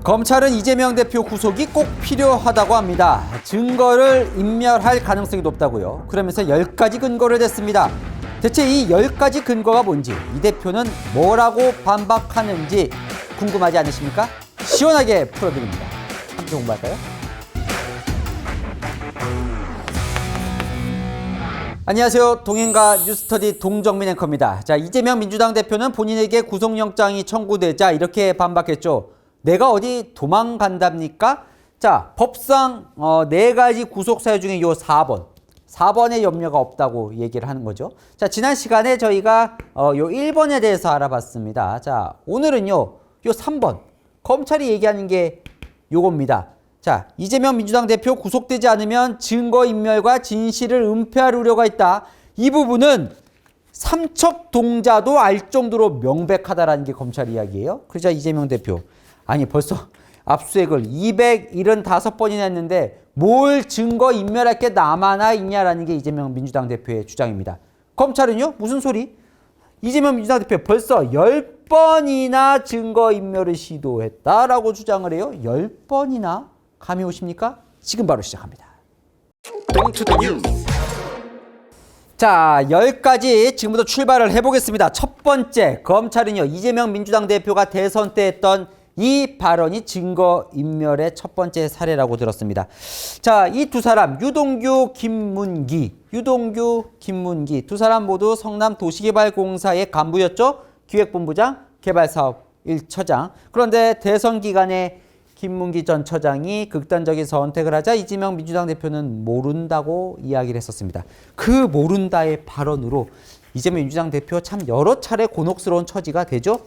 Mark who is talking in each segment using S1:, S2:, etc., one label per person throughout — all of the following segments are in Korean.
S1: 검찰은 이재명 대표 구속이 꼭 필요하다고 합니다. 증거를 인멸할 가능성이 높다고요. 그러면서 10가지 근거를 댔습니다. 대체 이 10가지 근거가 뭔지, 이 대표는 뭐라고 반박하는지 궁금하지 않으십니까? 시원하게 풀어드립니다. 함께 공부할까요? 안녕하세요. 동행가 뉴스터디 동정민 앵커입니다. 자, 이재명 민주당 대표는 본인에게 구속영장이 청구되자 이렇게 반박했죠. 내가 어디 도망간답니까? 자, 법상 4가지 구속사유 중에 요 4번에 염려가 없다고 얘기를 하는 거죠. 자, 지난 시간에 저희가 요 1번에 대해서 알아봤습니다. 자, 오늘은요, 요 3번. 검찰이 얘기하는 게 요겁니다. 자, 이재명 민주당 대표 구속되지 않으면 증거인멸과 진실을 은폐할 우려가 있다. 이 부분은 삼척동자도 알 정도로 명백하다라는 게 검찰 이야기예요. 그러자 이재명 대표, 아니 벌써 압수수색을 275번이나 했는데 뭘 증거인멸할 게 남아나 있냐라는 게 이재명 민주당 대표의 주장입니다. 검찰은요? 무슨 소리? 이재명 민주당 대표 벌써 10번이나 증거인멸을 시도했다라고 주장을 해요. 10번이나? 감이 오십니까? 지금 바로 시작합니다. 자, 10가지 지금부터 출발을 해보겠습니다. 첫 번째, 검찰은요, 이재명 민주당 대표가 대선 때 했던 이 발언이 증거인멸의 첫 번째 사례라고 들었습니다. 자, 이 두 사람, 유동규, 김문기 두 사람 모두 성남도시개발공사의 간부였죠. 기획본부장, 개발사업 1처장. 그런데 대선 기간에 김문기 전 처장이 극단적인 선택을 하자 이재명 민주당 대표는 모른다고 이야기를 했었습니다. 그 모른다의 발언으로 이재명 민주당 대표 참 여러 차례 곤혹스러운 처지가 되죠.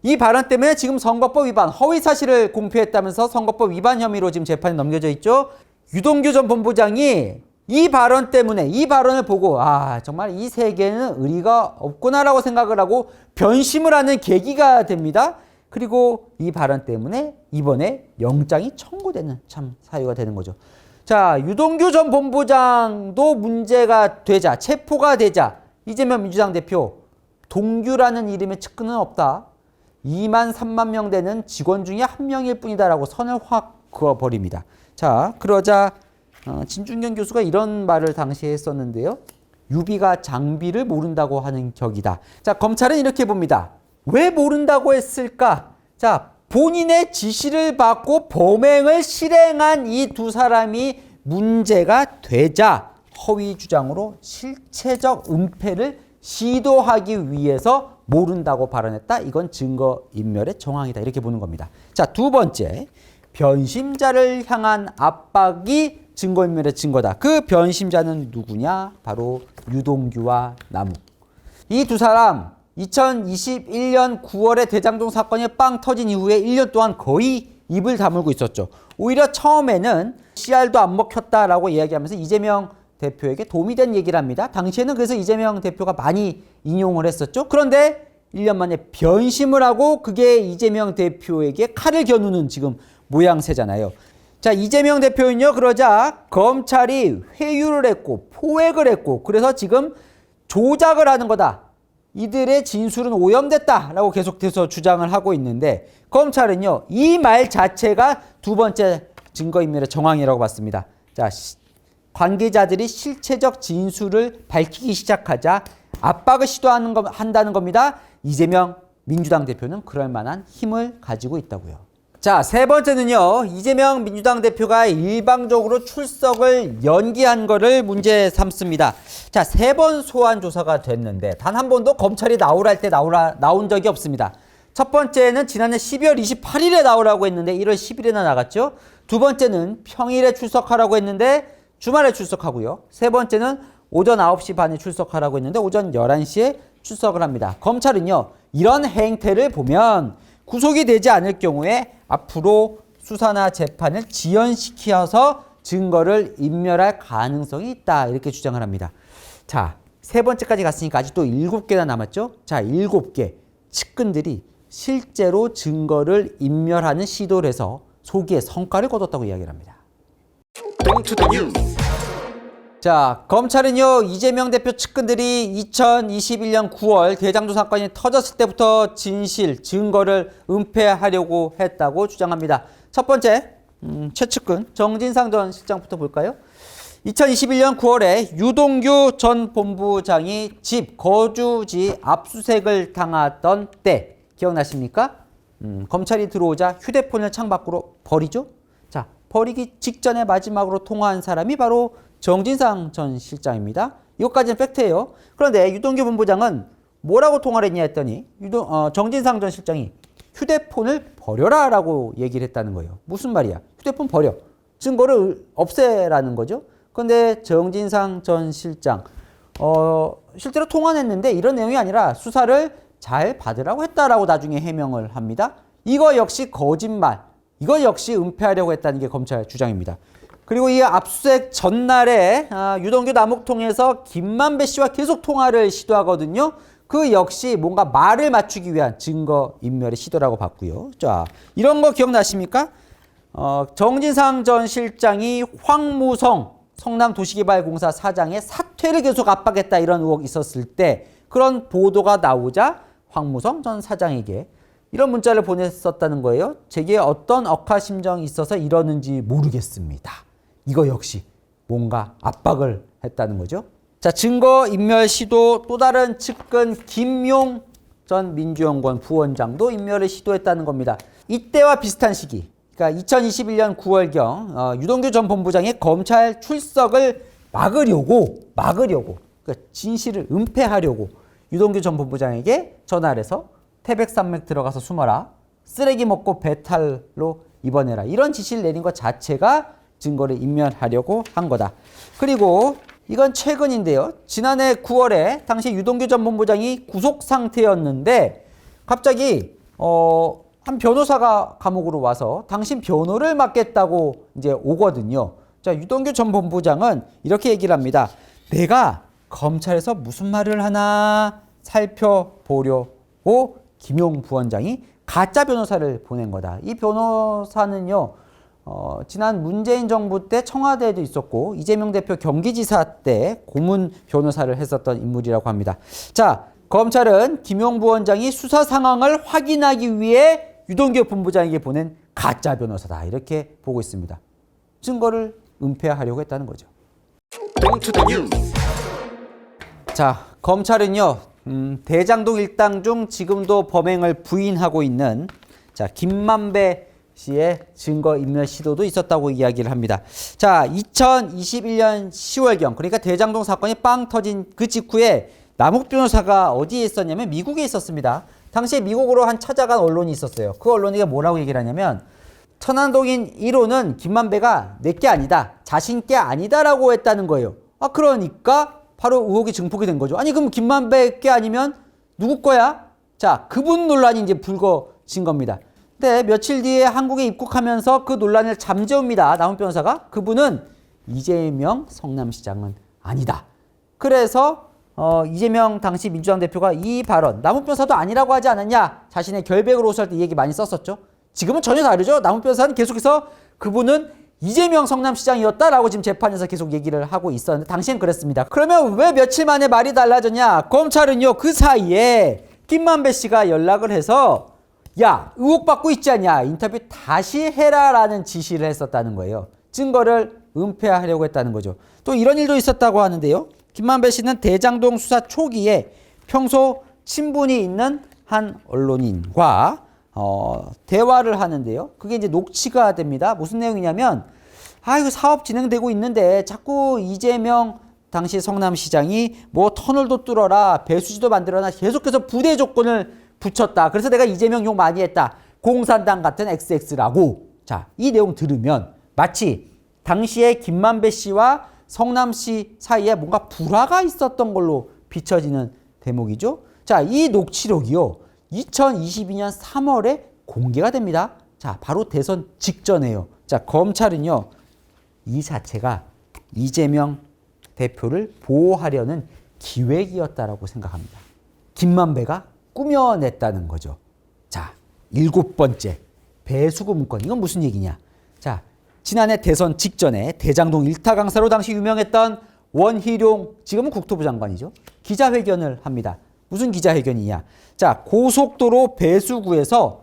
S1: 이 발언 때문에 지금 선거법 위반, 허위사실을 공표했다면서 선거법 위반 혐의로 지금 재판에 넘겨져 있죠. 유동규 전 본부장이 이 발언 때문에, 이 발언을 보고 정말 이 세계는 의리가 없구나라고 생각을 하고 변심을 하는 계기가 됩니다. 그리고 이 발언 때문에 이번에 영장이 청구되는 참 사유가 되는 거죠. 자, 유동규 전 본부장도 문제가 되자, 체포가 되자 이재명 민주당 대표, 동규라는 이름의 측근은 없다. 2만 3만 명 되는 직원 중에 한 명일 뿐이다라고 선을 확 그어버립니다. 자, 그러자 진중권 교수가 이런 말을 당시에 했었는데요. 유비가 장비를 모른다고 하는 격이다. 자, 검찰은 이렇게 봅니다. 왜 모른다고 했을까? 자, 본인의 지시를 받고 범행을 실행한 이 두 사람이 문제가 되자 허위 주장으로 실체적 은폐를 시도하기 위해서 모른다고 발언했다. 이건 증거인멸의 정황이다. 이렇게 보는 겁니다. 자, 두 번째, 변심자를 향한 압박이 증거인멸의 증거다. 그 변심자는 누구냐? 바로 유동규와 남욱. 이 두 사람 2021년 9월에 대장동 사건이 빵 터진 이후에 1년 동안 거의 입을 다물고 있었죠. 오히려 처음에는 CR도 안 먹혔다라고 이야기하면서 이재명 대표에게 도움이 된 얘기를 합니다. 당시에는 그래서 이재명 대표가 많이 인용을 했었죠. 그런데 1년 만에 변심을 하고 그게 이재명 대표에게 칼을 겨누는 지금 모양새잖아요. 자, 이재명 대표는요, 그러자 검찰이 회유를 했고 포획을 했고 그래서 지금 조작을 하는 거다. 이들의 진술은 오염됐다라고 계속해서 주장을 하고 있는데 검찰은요, 이 말 자체가 두 번째 증거인멸의 정황이라고 봤습니다. 자, 관계자들이 실체적 진술을 밝히기 시작하자 압박을 한다는 겁니다. 이재명 민주당 대표는 그럴 만한 힘을 가지고 있다고요. 자, 세 번째는요, 이재명 민주당 대표가 일방적으로 출석을 연기한 거를 문제 삼습니다. 자, 3번 소환 조사가 됐는데 단 한 번도 검찰이 나오라 할 때 나온 적이 없습니다. 첫 번째는 지난해 12월 28일에 나오라고 했는데 1월 10일에나 나갔죠. 두 번째는 평일에 출석하라고 했는데 주말에 출석하고요. 세 번째는 오전 9시 반에 출석하라고 했는데 오전 11시에 출석을 합니다. 검찰은요, 이런 행태를 보면 구속이 되지 않을 경우에 앞으로 수사나 재판을 지연시켜서 증거를 인멸할 가능성이 있다. 이렇게 주장을 합니다. 자, 세 번째까지 갔으니까 아직도 7개나 남았죠? 자, 7개 측근들이 실제로 증거를 인멸하는 시도를 해서 소기에 성과를 거뒀다고 이야기를 합니다. 자, 검찰은요, 이재명 대표 측근들이 2021년 9월 대장동 사건이 터졌을 때부터 진실, 증거를 은폐하려고 했다고 주장합니다. 첫 번째, 최측근 정진상 전 실장부터 볼까요? 2021년 9월에 유동규 전 본부장이 집, 거주지 압수수색을 당하던 때 기억나십니까? 검찰이 들어오자 휴대폰을 창밖으로 버리죠? 자, 버리기 직전에 마지막으로 통화한 사람이 바로 정진상 전 실장입니다. 이것까지는 팩트예요. 그런데 유동규 본부장은 뭐라고 통화를 했냐 했더니 정진상 전 실장이 휴대폰을 버려라 라고 얘기를 했다는 거예요. 무슨 말이야? 휴대폰 버려. 증거를 없애라는 거죠. 그런데 정진상 전 실장 실제로 통화는 했는데 이런 내용이 아니라 수사를 잘 받으라고 했다라고 나중에 해명을 합니다. 이거 역시 거짓말. 이거 역시 은폐하려고 했다는 게 검찰 주장입니다. 그리고 이 압수수색 전날에 유동규 남욱통에서 김만배 씨와 계속 통화를 시도하거든요. 그 역시 뭔가 말을 맞추기 위한 증거인멸의 시도라고 봤고요. 자, 이런 거 기억나십니까? 정진상 전 실장이 황무성 성남도시개발공사 사장의 사퇴를 계속 압박했다 이런 의혹이 있었을 때 그런 보도가 나오자 황무성 전 사장에게 이런 문자를 보냈었다는 거예요. 제게 어떤 억하심정이 있어서 이러는지 모르겠습니다. 이거 역시 뭔가 압박을 했다는 거죠. 자, 증거인멸 시도 또 다른 측근 김용 전 민주연구원 부원장도 인멸을 시도했다는 겁니다. 이때와 비슷한 시기, 그러니까 2021년 9월경 유동규 전 본부장의 검찰 출석을 막으려고 그러니까 진실을 은폐하려고 유동규 전 본부장에게 전화를 해서 태백산맥 들어가서 숨어라, 쓰레기 먹고 배탈로 입원해라 이런 지시를 내린 것 자체가 증거를 인멸하려고 한 거다. 그리고 이건 최근인데요. 지난해 9월에 당시 유동규 전 본부장이 구속 상태였는데 갑자기 한 변호사가 감옥으로 와서 당신 변호를 맡겠다고 이제 오거든요. 자, 유동규 전 본부장은 이렇게 얘기를 합니다. 내가 검찰에서 무슨 말을 하나 살펴보려고 김용 부원장이 가짜 변호사를 보낸 거다. 이 변호사는요. 지난 문재인 정부 때 청와대에도 있었고 이재명 대표 경기지사 때 고문 변호사를 했었던 인물이라고 합니다. 자, 검찰은 김용 부원장이 수사 상황을 확인하기 위해 유동규 본부장에게 보낸 가짜 변호사다 이렇게 보고 있습니다. 증거를 은폐하려고 했다는 거죠. 자, 검찰은요 대장동 일당 중 지금도 범행을 부인하고 있는 김만배 씨의 증거인멸 시도도 있었다고 이야기를 합니다. 자, 2021년 10월경 그러니까 대장동 사건이 빵 터진 그 직후에 남욱 변호사가 어디에 있었냐면 미국에 있었습니다. 당시에 미국으로 한 찾아간 언론이 있었어요. 그 언론이 뭐라고 얘기를 하냐면 천안동인 1호는 김만배가 내게 아니다. 자신께 아니다라고 했다는 거예요. 그러니까 바로 의혹이 증폭이 된 거죠. 아니 그럼 김만배께 아니면 누구 거야? 자, 그분 논란이 이제 불거진 겁니다. 근데 며칠 뒤에 한국에 입국하면서 그 논란을 잠재웁니다. 남욱 변호사가. 그분은 이재명 성남시장은 아니다. 그래서 이재명 당시 민주당 대표가 이 발언 남욱 변호사도 아니라고 하지 않았냐. 자신의 결백으로 호소할 때 이 얘기 많이 썼었죠. 지금은 전혀 다르죠. 남욱 변호사는 계속해서 그분은 이재명 성남시장이었다라고 지금 재판에서 계속 얘기를 하고 있었는데 당시엔 그랬습니다. 그러면 왜 며칠 만에 말이 달라졌냐. 검찰은요 그 사이에 김만배 씨가 연락을 해서 야, 의혹받고 있지 않냐. 인터뷰 다시 해라라는 지시를 했었다는 거예요. 증거를 은폐하려고 했다는 거죠. 또 이런 일도 있었다고 하는데요. 김만배 씨는 대장동 수사 초기에 평소 친분이 있는 한 언론인과 대화를 하는데요. 그게 이제 녹취가 됩니다. 무슨 내용이냐면 이거 사업 진행되고 있는데 자꾸 이재명 당시 성남시장이 뭐 터널도 뚫어라, 배수지도 만들어라 계속해서 부대 조건을 붙였다. 그래서 내가 이재명 욕 많이 했다. 공산당 같은 XX라고. 자, 이 내용 들으면 마치 당시에 김만배 씨와 성남시 사이에 뭔가 불화가 있었던 걸로 비춰지는 대목이죠. 자, 이 녹취록이요. 2022년 3월에 공개가 됩니다. 자, 바로 대선 직전에요. 자, 검찰은요. 이 자체가 이재명 대표를 보호하려는 기획이었다라고 생각합니다. 김만배가 꾸며냈다는 거죠. 자, 7번째 배수구 문건. 이건 무슨 얘기냐. 자, 지난해 대선 직전에 대장동 일타 강사로 당시 유명했던 원희룡 지금은 국토부 장관이죠. 기자회견을 합니다. 무슨 기자회견이냐? 자, 고속도로 배수구에서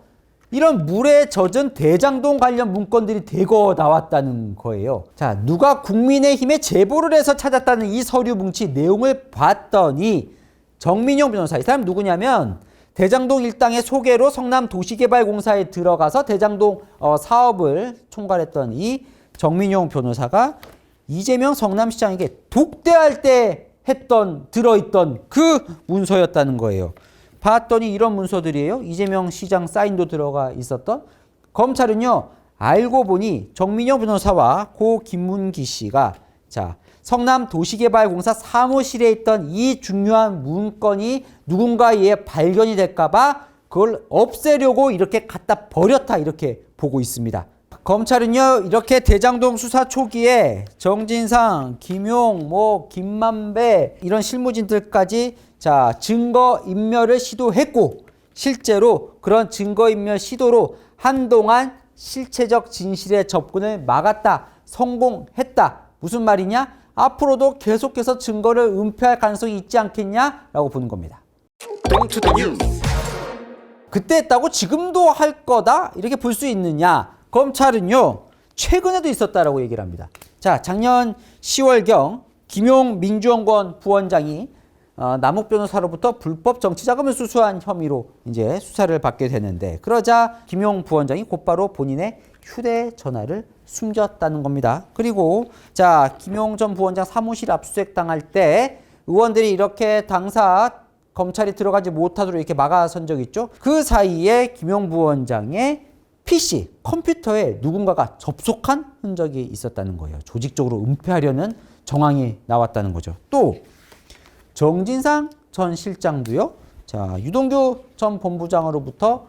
S1: 이런 물에 젖은 대장동 관련 문건들이 대거 나왔다는 거예요. 자, 누가 국민의힘에 제보를 해서 찾았다는 이 서류 뭉치 내용을 봤더니 정민용 변호사, 이 사람 누구냐면 대장동 일당의 소개로 성남도시개발공사에 들어가서 대장동 사업을 총괄했던 이 정민용 변호사가 이재명 성남시장에게 독대할 때 들어있던 그 문서였다는 거예요. 봤더니 이런 문서들이에요. 이재명 시장 사인도 들어가 있었던. 검찰은요, 알고 보니 정민영 변호사와 고 김문기 씨가 성남도시개발공사 사무실에 있던 이 중요한 문건이 누군가에 의해 발견이 될까봐 그걸 없애려고 이렇게 갖다 버렸다, 이렇게 보고 있습니다. 검찰은요, 이렇게 대장동 수사 초기에 정진상, 김용, 김만배 이런 실무진들까지 증거 인멸을 시도했고, 실제로 그런 증거 인멸 시도로 한동안 실체적 진실의 접근을 막았다, 성공했다. 무슨 말이냐? 앞으로도 계속해서 증거를 은폐할 가능성이 있지 않겠냐라고 보는 겁니다. 그때 했다고 지금도 할 거다? 이렇게 볼 수 있느냐? 검찰은요, 최근에도 있었다라고 얘기를 합니다. 자, 작년 10월경 김용 민주연구원 부원장이 남욱 변호사로부터 불법 정치자금을 수수한 혐의로 이제 수사를 받게 되는데, 그러자 김용 부원장이 곧바로 본인의 휴대전화를 숨겼다는 겁니다. 그리고 김용 전 부원장 사무실 압수수색 당할 때 의원들이 이렇게 당사 검찰이 들어가지 못하도록 이렇게 막아선 적 있죠. 그 사이에 김용 부원장의 PC, 컴퓨터에 누군가가 접속한 흔적이 있었다는 거예요. 조직적으로 은폐하려는 정황이 나왔다는 거죠. 또 정진상 전 실장도요, 유동규 전 본부장으로부터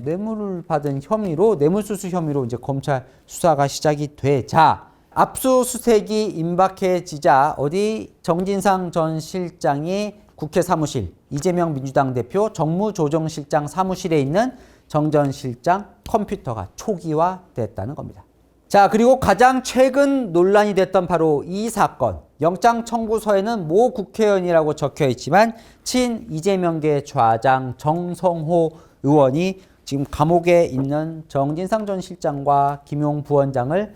S1: 뇌물을 받은 혐의로, 뇌물수수 혐의로 이제 검찰 수사가 시작이 되자 압수수색이 임박해지자 정진상 전 실장이 국회 사무실, 이재명 민주당 대표 정무조정실장 사무실에 있는 정 전 실장 컴퓨터가 초기화됐다는 겁니다. 자, 그리고 가장 최근 논란이 됐던 바로 이 사건. 영장 청구서에는 모 국회의원이라고 적혀 있지만 친 이재명계 좌장 정성호 의원이 지금 감옥에 있는 정진상 전 실장과 김용 부원장을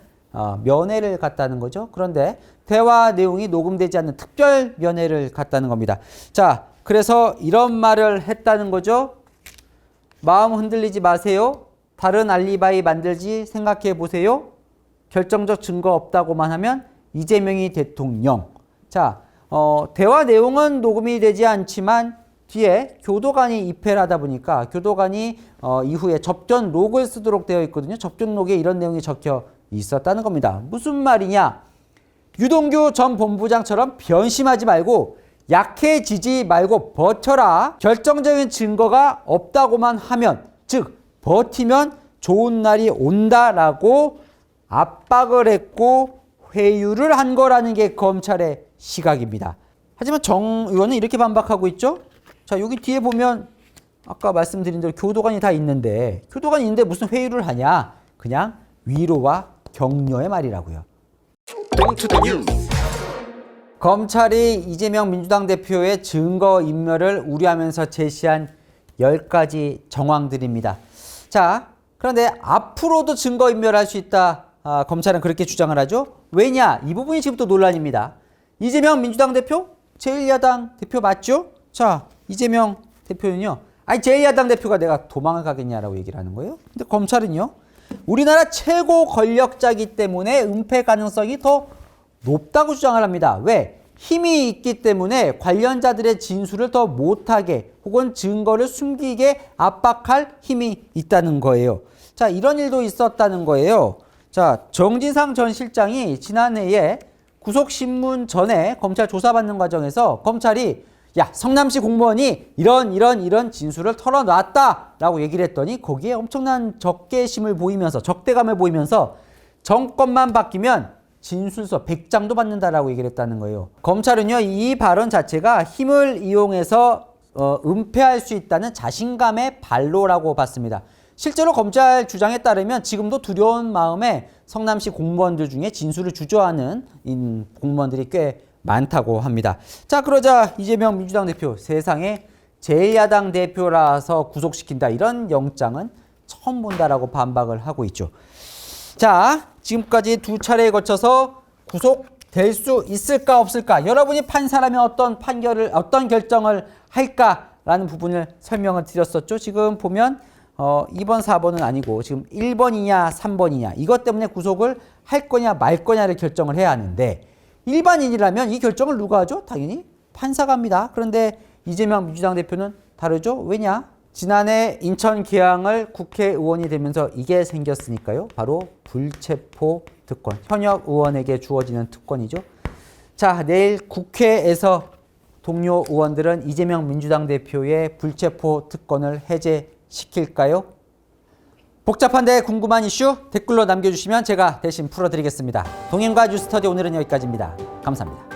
S1: 면회를 갔다는 거죠. 그런데 대화 내용이 녹음되지 않는 특별 면회를 갔다는 겁니다. 자, 그래서 이런 말을 했다는 거죠. 마음 흔들리지 마세요. 다른 알리바이 만들지 생각해 보세요. 결정적 증거 없다고만 하면 이재명이 대통령. 대화 내용은 녹음이 되지 않지만 뒤에 교도관이 입회를 하다 보니까 교도관이 이후에 접견 록을 쓰도록 되어 있거든요. 접견 록에 이런 내용이 적혀 있었다는 겁니다. 무슨 말이냐? 유동규 전 본부장처럼 변심하지 말고 약해지지 말고 버텨라. 결정적인 증거가 없다고만 하면, 즉 버티면 좋은 날이 온다라고 압박을 했고 회유를 한 거라는 게 검찰의 시각입니다. 하지만 정 의원은 이렇게 반박하고 있죠. 자, 여기 뒤에 보면 아까 말씀드린 대로 교도관이 다 있는데, 교도관이 있는데 무슨 회유를 하냐? 그냥 위로와 격려의 말이라고요. 검찰이 이재명 민주당 대표의 증거인멸을 우려하면서 제시한 10가지 정황들입니다. 자, 그런데 앞으로도 증거인멸할 수 있다. 검찰은 그렇게 주장을 하죠. 왜냐? 이 부분이 지금 또 논란입니다. 이재명 민주당 대표? 제1야당 대표 맞죠? 자, 이재명 대표는요, 제1야당 대표가 내가 도망을 가겠냐라고 얘기를 하는 거예요. 근데 검찰은요, 우리나라 최고 권력자이기 때문에 은폐 가능성이 더 높다고 주장을 합니다. 왜? 힘이 있기 때문에 관련자들의 진술을 더 못하게 혹은 증거를 숨기게 압박할 힘이 있다는 거예요. 자, 이런 일도 있었다는 거예요. 자, 정진상 전 실장이 지난해에 구속신문 전에 검찰 조사받는 과정에서 검찰이 성남시 공무원이 이런 진술을 털어놨다라고 얘기를 했더니 거기에 엄청난 적개심을 보이면서, 적대감을 보이면서 정권만 바뀌면 진술서 100장도 받는다라고 얘기를 했다는 거예요. 검찰은요, 이 발언 자체가 힘을 이용해서 은폐할 수 있다는 자신감의 발로라고 봤습니다. 실제로 검찰 주장에 따르면 지금도 두려운 마음에 성남시 공무원들 중에 진술을 주저하는 공무원들이 꽤 많다고 합니다. 자, 그러자 이재명 민주당 대표 세상에 제1야당 대표라서 구속시킨다 이런 영장은 처음 본다라고 반박을 하고 있죠. 자, 지금까지 두 차례에 거쳐서 구속될 수 있을까 없을까? 여러분이 판사라면 어떤 결정을 할까라는 부분을 설명을 드렸었죠. 지금 보면 2번, 4번은 아니고 지금 1번이냐 3번이냐 이것 때문에 구속을 할 거냐 말 거냐를 결정을 해야 하는데 일반인이라면 이 결정을 누가 하죠? 당연히 판사가 합니다. 그런데 이재명 민주당 대표는 다르죠. 왜냐? 지난해 인천 계양을 국회의원이 되면서 이게 생겼으니까요. 바로 불체포 특권. 현역 의원에게 주어지는 특권이죠. 자, 내일 국회에서 동료 의원들은 이재명 민주당 대표의 불체포 특권을 해제시킬까요? 복잡한데 궁금한 이슈 댓글로 남겨주시면 제가 대신 풀어드리겠습니다. 동행과 뉴스터디 오늘은 여기까지입니다. 감사합니다.